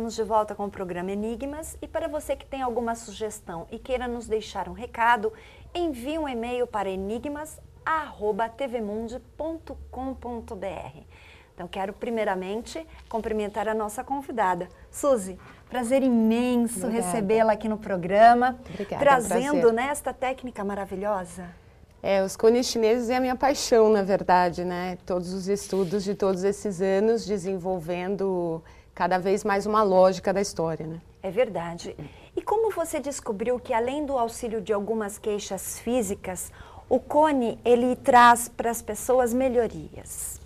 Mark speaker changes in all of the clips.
Speaker 1: estamos de volta com o programa Enigmas e para você que tem alguma sugestão e queira nos deixar um recado, envie um e-mail para enigmas@tvmundi.com.br. Então quero primeiramente cumprimentar a nossa convidada. Suzy, prazer imenso recebê-la aqui no programa,
Speaker 2: Obrigada,
Speaker 1: trazendo esta técnica maravilhosa.
Speaker 2: Os cones chineses é a minha paixão, na verdade, né? Todos os estudos de todos esses anos desenvolvendo cada vez mais uma lógica da história, né?
Speaker 1: É verdade. E como você descobriu que além do auxílio de algumas queixas físicas, o cone ele traz para as pessoas melhorias?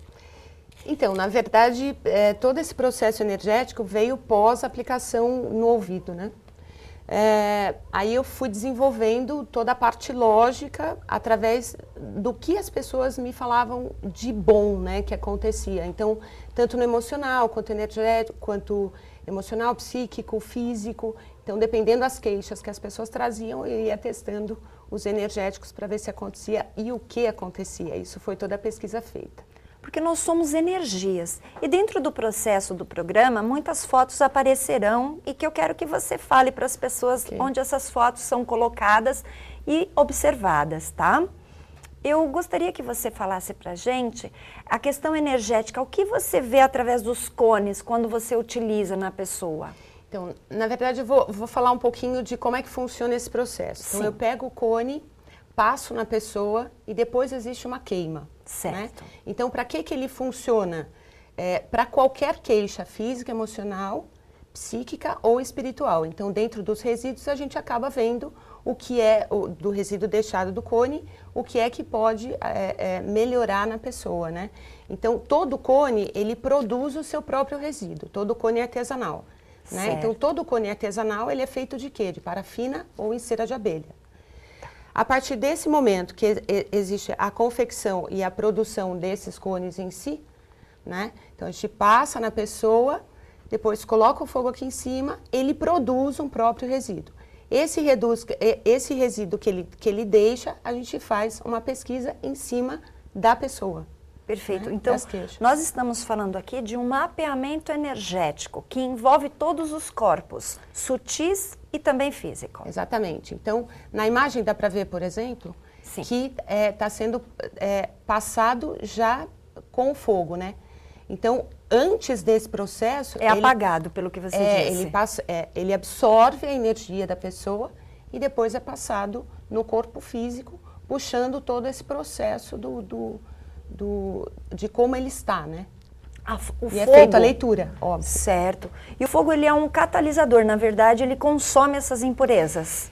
Speaker 2: Então, na verdade, todo esse processo energético veio pós aplicação no ouvido, né? Aí eu fui desenvolvendo toda a parte lógica através do que as pessoas me falavam de bom, né, que acontecia. Então, tanto no emocional, quanto energético, quanto emocional, psíquico, físico. Então, dependendo das queixas que as pessoas traziam, eu ia testando os energéticos para ver se acontecia e o que acontecia. Isso foi toda a pesquisa feita.
Speaker 1: Porque nós somos energias. E dentro do processo do programa, muitas fotos aparecerão e que eu quero que você fale para as pessoas onde essas fotos são colocadas e observadas, tá? Eu gostaria que você falasse para a gente a questão energética, o que você vê através dos cones quando você utiliza na pessoa?
Speaker 2: Então, na verdade, eu vou falar um pouquinho de como é que funciona esse processo. Então, eu pego o cone, passo na pessoa e depois existe uma queima.
Speaker 1: Certo.
Speaker 2: Né? Então, para que ele funciona? Para qualquer queixa física, emocional, psíquica ou espiritual. Então, dentro dos resíduos, a gente acaba vendo o que é do resíduo deixado do cone, o que é que pode melhorar na pessoa, né? Então, todo cone, ele produz o seu próprio resíduo. Todo cone é artesanal. Né? Então, todo cone artesanal, ele é feito de quê? De parafina ou em cera de abelha. A partir desse momento que existe a confecção e a produção desses cones em si, né? Então a gente passa na pessoa, depois coloca o fogo aqui em cima, ele produz um próprio resíduo. Esse resíduo que ele deixa, a gente faz uma pesquisa em cima da pessoa.
Speaker 1: Perfeito.
Speaker 2: Né?
Speaker 1: Então, nós estamos falando aqui de um mapeamento energético que envolve todos os corpos, sutis e também físico.
Speaker 2: Exatamente. Então, na imagem dá para ver, por exemplo, que está sendo passado já com o fogo, né? Então, antes desse processo...
Speaker 1: apagado, pelo que você disse.
Speaker 2: Ele absorve a energia da pessoa e depois é passado no corpo físico, puxando todo esse processo de como ele está, né?
Speaker 1: O
Speaker 2: e
Speaker 1: fogo,
Speaker 2: é feita a leitura, óbvio.
Speaker 1: Certo. E o fogo, ele é um catalisador, na verdade, ele consome essas impurezas?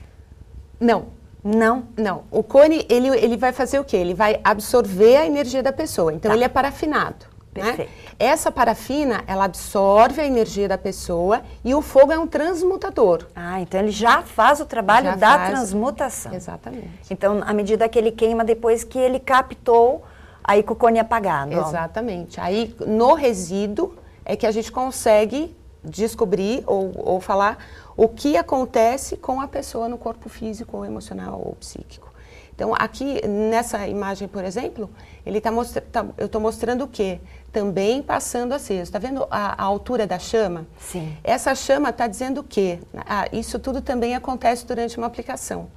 Speaker 2: Não.
Speaker 1: Não?
Speaker 2: Não. O cone, ele vai fazer o quê? Ele vai absorver a energia da pessoa. Então, ele é parafinado.
Speaker 1: Perfeito.
Speaker 2: Né? Essa parafina, ela absorve a energia da pessoa e o fogo é um transmutador.
Speaker 1: Então ele já faz o trabalho da transmutação.
Speaker 2: Exatamente.
Speaker 1: Então, à medida que ele queima, depois que ele captou, aí com o cone apagado.
Speaker 2: Exatamente. Aí, no resíduo, é que a gente consegue descobrir ou falar o que acontece com a pessoa no corpo físico, ou emocional, ou psíquico. Então, aqui, nessa imagem, por exemplo, eu estou mostrando o quê? Também passando aceso. Está vendo a altura da chama?
Speaker 1: Sim.
Speaker 2: Essa chama está dizendo o quê? Isso tudo também acontece durante uma aplicação.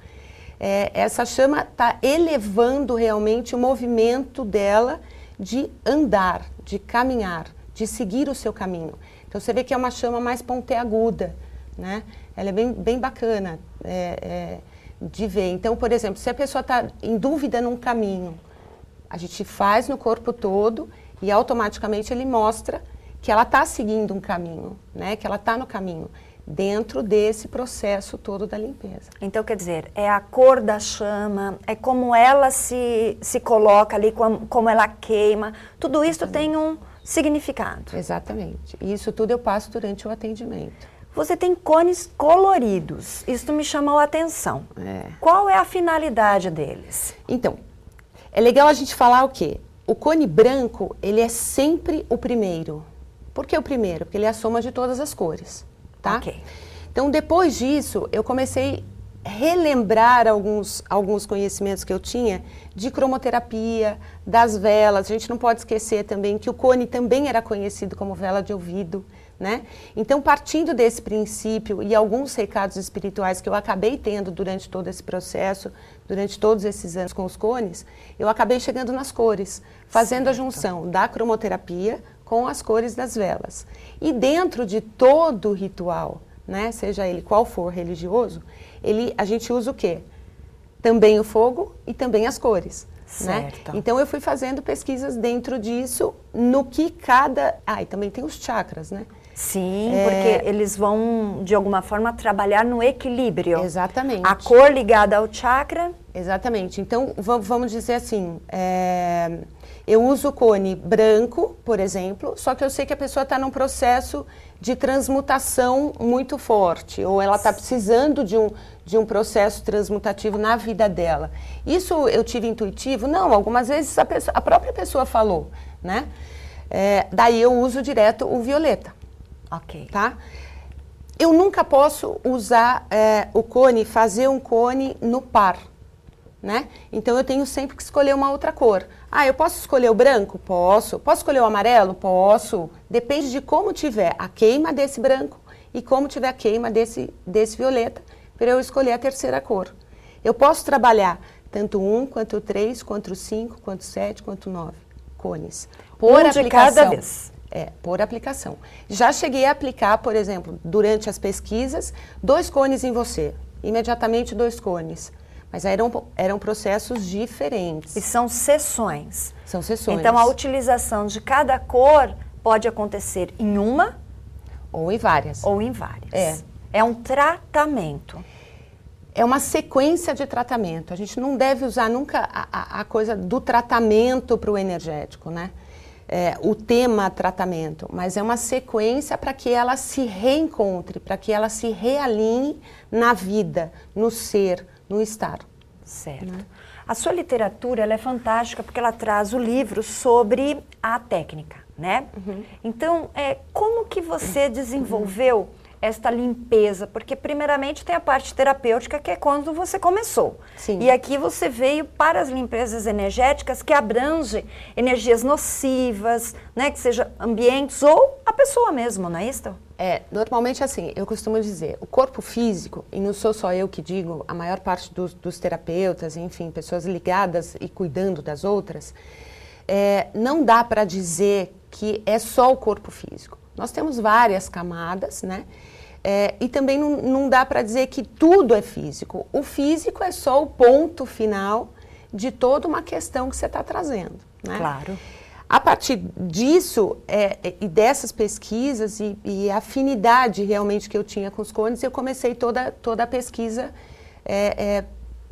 Speaker 2: Essa chama está elevando realmente o movimento dela de andar, de caminhar, de seguir o seu caminho. Então, você vê que é uma chama mais pontiaguda, né? Ela é bem bacana de ver. Então, por exemplo, se a pessoa está em dúvida num caminho, a gente faz no corpo todo e automaticamente ele mostra que ela está seguindo um caminho, né? Que ela está no caminho, dentro desse processo todo da limpeza.
Speaker 1: Então, quer dizer, é a cor da chama, é como ela se coloca ali, como ela queima, tudo isso tem um significado.
Speaker 2: Exatamente. E isso tudo eu passo durante o atendimento.
Speaker 1: Você tem cones coloridos, isso me chamou a atenção. Qual é a finalidade deles?
Speaker 2: Então, é legal a gente falar o quê? O cone branco, ele é sempre o primeiro. Por que o primeiro? Porque ele é a soma de todas as cores, tá?
Speaker 1: Ok.
Speaker 2: Então, depois disso, eu comecei a relembrar alguns conhecimentos que eu tinha de cromoterapia, das velas. A gente não pode esquecer também que o cone também era conhecido como vela de ouvido, né? Então, partindo desse princípio e alguns recados espirituais que eu acabei tendo durante todo esse processo, durante todos esses anos com os cones, eu acabei chegando nas cores, fazendo a junção da cromoterapia com as cores das velas. E dentro de todo o ritual, né, seja ele qual for religioso, a gente usa o quê? Também o fogo e também as cores. Certo. Né? Então eu fui fazendo pesquisas dentro disso, no que cada... e também tem os chakras, né?
Speaker 1: Sim, porque eles vão, de alguma forma, trabalhar no equilíbrio.
Speaker 2: Exatamente.
Speaker 1: A cor ligada ao chakra.
Speaker 2: Exatamente. Então, vamos dizer assim, eu uso o cone branco, por exemplo, só que eu sei que a pessoa está num processo de transmutação muito forte, ou ela está precisando de um processo transmutativo na vida dela. Isso eu tive intuitivo? Não, algumas vezes a própria pessoa falou, né? Daí eu uso direto o violeta.
Speaker 1: Ok.
Speaker 2: Tá? Eu nunca posso usar o cone, fazer um cone no par, né? Então eu tenho sempre que escolher uma outra cor. Eu posso escolher o branco? Posso. Posso escolher o amarelo? Posso. Depende de como tiver a queima desse branco e como tiver a queima desse violeta, para eu escolher a terceira cor. Eu posso trabalhar tanto 1, quanto 3, quanto 5, quanto 7, quanto 9 cones. Por aplicação.
Speaker 1: De cada vez.
Speaker 2: Por aplicação. Já cheguei a aplicar, por exemplo, durante as pesquisas, 2 cones em você. Imediatamente 2 cones. Mas eram processos diferentes.
Speaker 1: E são sessões.
Speaker 2: São sessões.
Speaker 1: Então, a utilização de cada cor pode acontecer em uma...
Speaker 2: Ou em várias.
Speaker 1: Ou em várias. É um tratamento.
Speaker 2: É uma sequência de tratamento. A gente não deve usar nunca a coisa do tratamento para o energético, né? O tema tratamento, mas é uma sequência para que ela se reencontre, para que ela se realinhe na vida, no ser, no estar.
Speaker 1: Certo. Né? A sua literatura ela é fantástica porque ela traz o livro sobre a técnica, né? Uhum. Então, como que você desenvolveu esta limpeza? Porque primeiramente tem a parte terapêutica, que é quando você começou.
Speaker 2: Sim.
Speaker 1: E aqui você veio para as limpezas energéticas, que abrange energias nocivas, né, que seja ambientes ou a pessoa mesmo, não é isso?
Speaker 2: Normalmente assim, eu costumo dizer, o corpo físico, e não sou só eu que digo, a maior parte dos terapeutas, enfim, pessoas ligadas e cuidando das outras, não dá para dizer que é só o corpo físico. Nós temos várias camadas, né? E também não dá para dizer que tudo é físico. O físico é só o ponto final de toda uma questão que você está trazendo, né?
Speaker 1: Claro.
Speaker 2: A partir disso, e dessas pesquisas e a afinidade realmente que eu tinha com os cones, eu comecei toda a pesquisa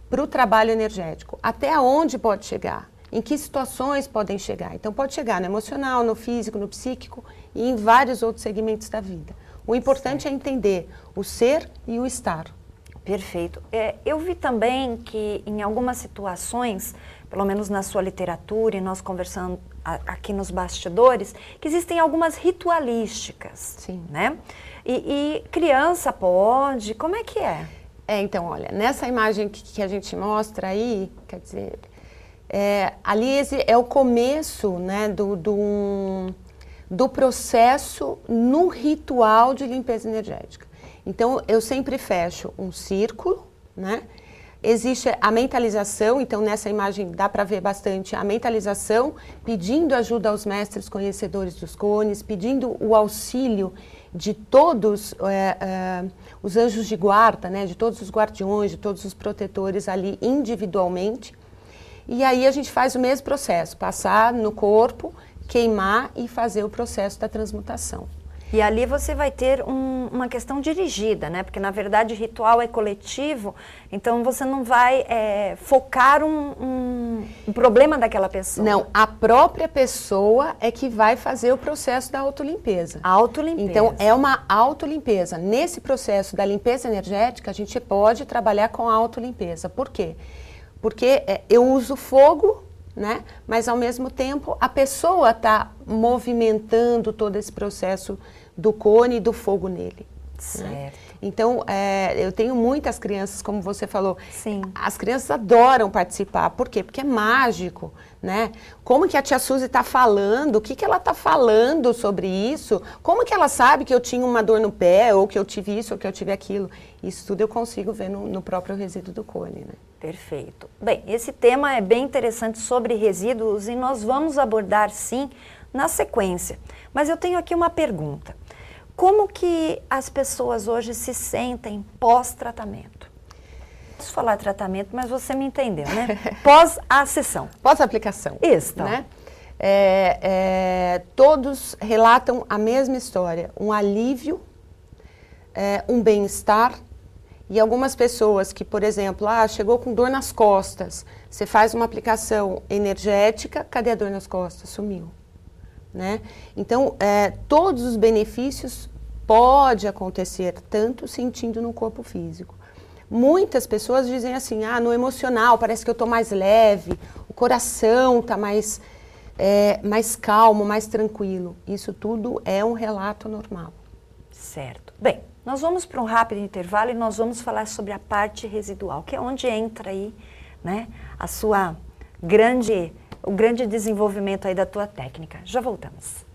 Speaker 2: para o trabalho energético. Até onde pode chegar? Em que situações podem chegar? Então, pode chegar no emocional, no físico, no psíquico e em vários outros segmentos da vida. O importante é entender o ser e o estar.
Speaker 1: Perfeito. Eu vi também que em algumas situações, pelo menos na sua literatura e nós conversando aqui nos bastidores, que existem algumas ritualísticas.
Speaker 2: Sim.
Speaker 1: Né? E criança pode, como é que é?
Speaker 2: Então, olha, nessa imagem que a gente mostra aí, quer dizer... ali é o começo, né, do processo no ritual de limpeza energética. Então, eu sempre fecho um círculo, né? Existe a mentalização, então nessa imagem dá para ver bastante a mentalização, pedindo ajuda aos mestres conhecedores dos cones, pedindo o auxílio de todos os anjos de guarda, né, de todos os guardiões, de todos os protetores ali individualmente. E aí a gente faz o mesmo processo, passar no corpo, queimar e fazer o processo da transmutação.
Speaker 1: E ali você vai ter uma questão dirigida, né? Porque, na verdade, o ritual é coletivo, então você não vai focar um problema daquela pessoa.
Speaker 2: Não, a própria pessoa é que vai fazer o processo da autolimpeza.
Speaker 1: A autolimpeza.
Speaker 2: Então, é uma autolimpeza. Nesse processo da limpeza energética, a gente pode trabalhar com a autolimpeza. Por quê? Porque eu uso fogo, né? Mas, ao mesmo tempo, a pessoa está movimentando todo esse processo do cone e do fogo nele.
Speaker 1: Certo.
Speaker 2: Né? Então, eu tenho muitas crianças, como você falou.
Speaker 1: Sim.
Speaker 2: As crianças adoram participar. Por quê? Porque é mágico, né? Como que a tia Suzy está falando? O que que ela está falando sobre isso? Como que ela sabe que eu tinha uma dor no pé, ou que eu tive isso, ou que eu tive aquilo? Isso tudo eu consigo ver no próprio resíduo do cone, né?
Speaker 1: Perfeito. Bem, esse tema é bem interessante sobre resíduos e nós vamos abordar, sim, na sequência. Mas eu tenho aqui uma pergunta. Como que as pessoas hoje se sentem pós-tratamento? Posso falar tratamento, mas você me entendeu, né? Pós a sessão.
Speaker 2: Pós-aplicação.
Speaker 1: Isso.
Speaker 2: Né? Todos relatam a mesma história. Um alívio, um bem-estar. E algumas pessoas que, por exemplo, chegou com dor nas costas, você faz uma aplicação energética, cadê a dor nas costas? Sumiu. Né? Então, todos os benefícios pode acontecer, tanto sentindo no corpo físico. Muitas pessoas dizem assim, no emocional parece que eu estou mais leve, o coração está mais calmo, mais tranquilo. Isso tudo é um relato normal.
Speaker 1: Certo. Bem, nós vamos para um rápido intervalo e nós vamos falar sobre a parte residual, que é onde entra aí, né, o grande desenvolvimento aí da tua técnica. Já voltamos.